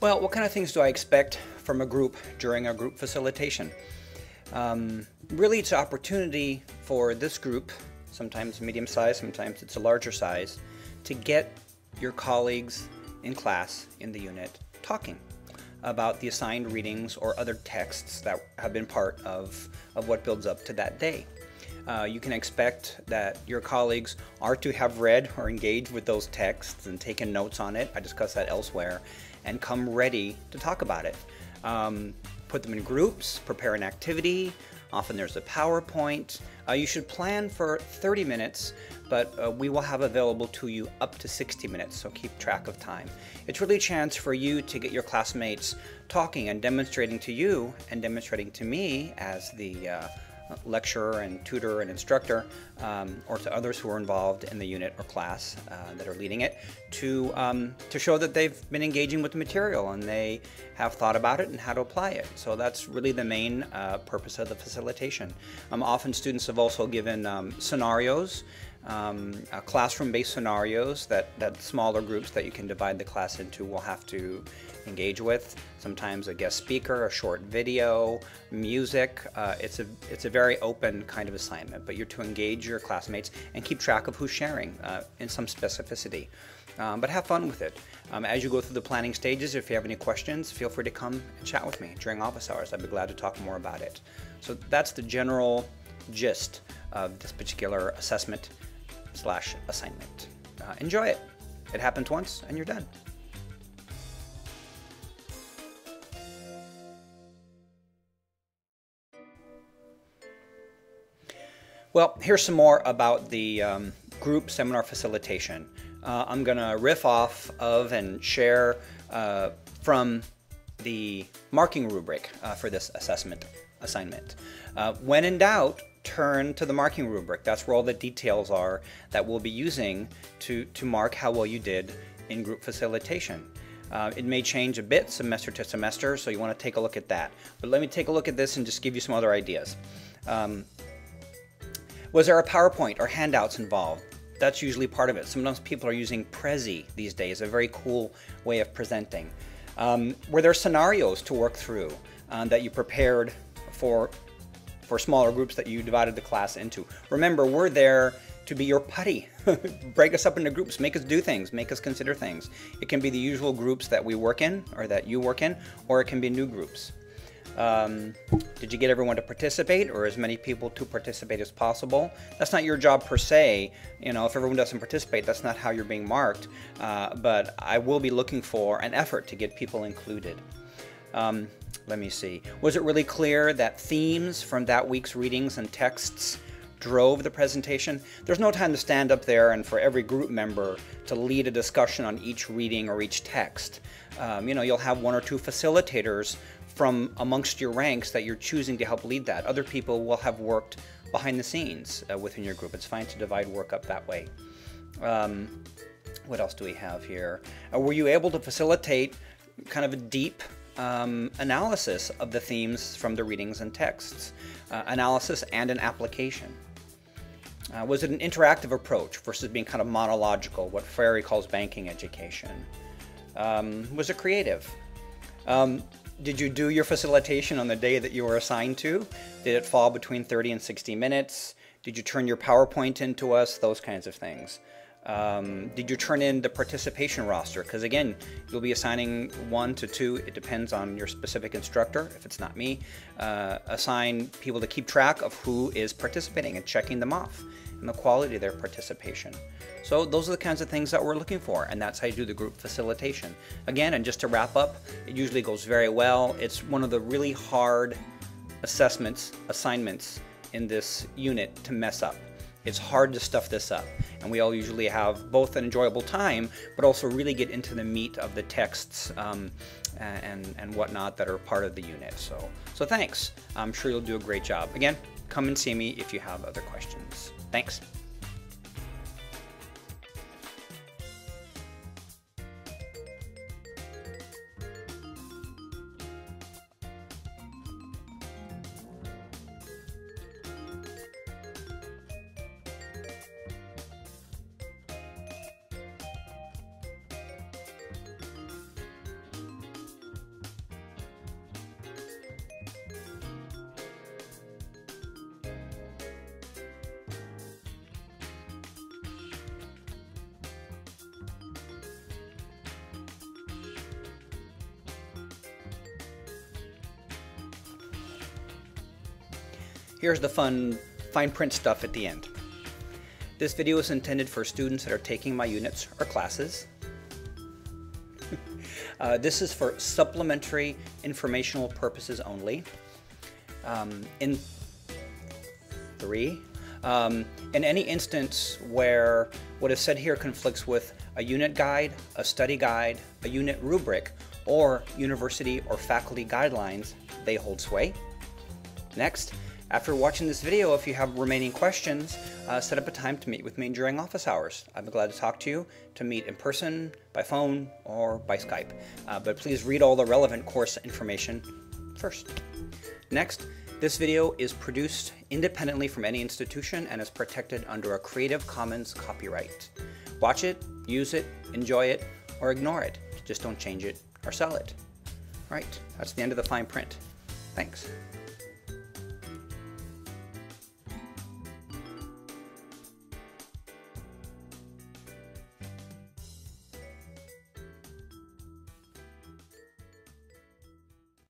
Well, what kind of things do I expect from a group during a group facilitation? Really, it's an opportunity for this group, sometimes medium size, sometimes it's a larger size, to get your colleagues in class in the unit talking about the assigned readings or other texts that have been part of what builds up to that day. You can expect that your colleagues are to have read or engaged with those texts and taken notes on it. I discussed that elsewhere, and come ready to talk about it. Put them in groups, prepare an activity. Often there's a PowerPoint. You should plan for 30 minutes, but we will have available to you up to 60 minutes, so keep track of time. It's really a chance for you to get your classmates talking and demonstrating to you and demonstrating to me as the lecturer and tutor and instructor, or to others who are involved in the unit or class that are leading it, to show that they've been engaging with the material and they have thought about it and how to apply it. So that's really the main purpose of the facilitation. Often students have also given scenarios, classroom-based scenarios that smaller groups that you can divide the class into will have to engage with. Sometimes a guest speaker, a short video, music. It's a very open kind of assignment, but you're to engage your classmates and keep track of who's sharing in some specificity. But have fun with it. As you go through the planning stages, if you have any questions, feel free to come and chat with me during office hours. I'd be glad to talk more about it. So that's the general gist of this particular assessment/assignment. Enjoy it. It happens once and you're done. Well, here's some more about the group seminar facilitation. I'm going to riff off of and share from the marking rubric for this assignment. When in doubt, turn to the marking rubric. That's where all the details are that we'll be using to mark how well you did in group facilitation. It may change a bit semester to semester, so you want to take a look at that. But let me take a look at this and just give you some other ideas. Was there a PowerPoint or handouts involved? That's usually part of it. Sometimes people are using Prezi these days, a very cool way of presenting. Were there scenarios to work through that you prepared for smaller groups that you divided the class into? Remember, we're there to be your putty. Break us up into groups, make us do things, make us consider things. It can be the usual groups that we work in or that you work in, or it can be new groups. Did you get everyone to participate, or as many people to participate as possible? That's not your job per se. You know, if everyone doesn't participate, that's not how you're being marked. But I will be looking for an effort to get people included. Let me see. Was it really clear that themes from that week's readings and texts drove the presentation? There's no time to stand up there and for every group member to lead a discussion on each reading or each text. You know, you'll have one or two facilitators from amongst your ranks that you're choosing to help lead that. Other people will have worked behind the scenes within your group. It's fine to divide work up that way. What else do we have here? Were you able to facilitate kind of a deep analysis of the themes from the readings and texts? Analysis and an application. Was it an interactive approach versus being kind of monological, what Ferry calls banking education? Was it creative? Did you do your facilitation on the day that you were assigned to? Did it fall between 30 and 60 minutes? Did you turn your PowerPoint into us? Those kinds of things. Did you turn in the participation roster? Because again, you'll be assigning 1 to 2. It depends on your specific instructor, if it's not me. Assign people to keep track of who is participating and checking them off and the quality of their participation. So those are the kinds of things that we're looking for, and that's how you do the group facilitation. Again, and just to wrap up, it usually goes very well. It's one of the really hard assignments in this unit to mess up. It's hard to stuff this up, and we all usually have both an enjoyable time, but also really get into the meat of the texts and whatnot that are part of the unit. So thanks. I'm sure you'll do a great job. Again, come and see me if you have other questions. Thanks. Here's the fun fine print stuff at the end. This video is intended for students that are taking my units or classes. This is for supplementary informational purposes only. In any instance where what is said here conflicts with a unit guide, a study guide, a unit rubric, or university or faculty guidelines, they hold sway. Next, after watching this video, if you have remaining questions, set up a time to meet with me during office hours. I'd be glad to talk to you, to meet in person, by phone, or by Skype. But please read all the relevant course information first. Next, this video is produced independently from any institution and is protected under a Creative Commons copyright. Watch it, use it, enjoy it, or ignore it. Just don't change it or sell it. Right, that's the end of the fine print. Thanks.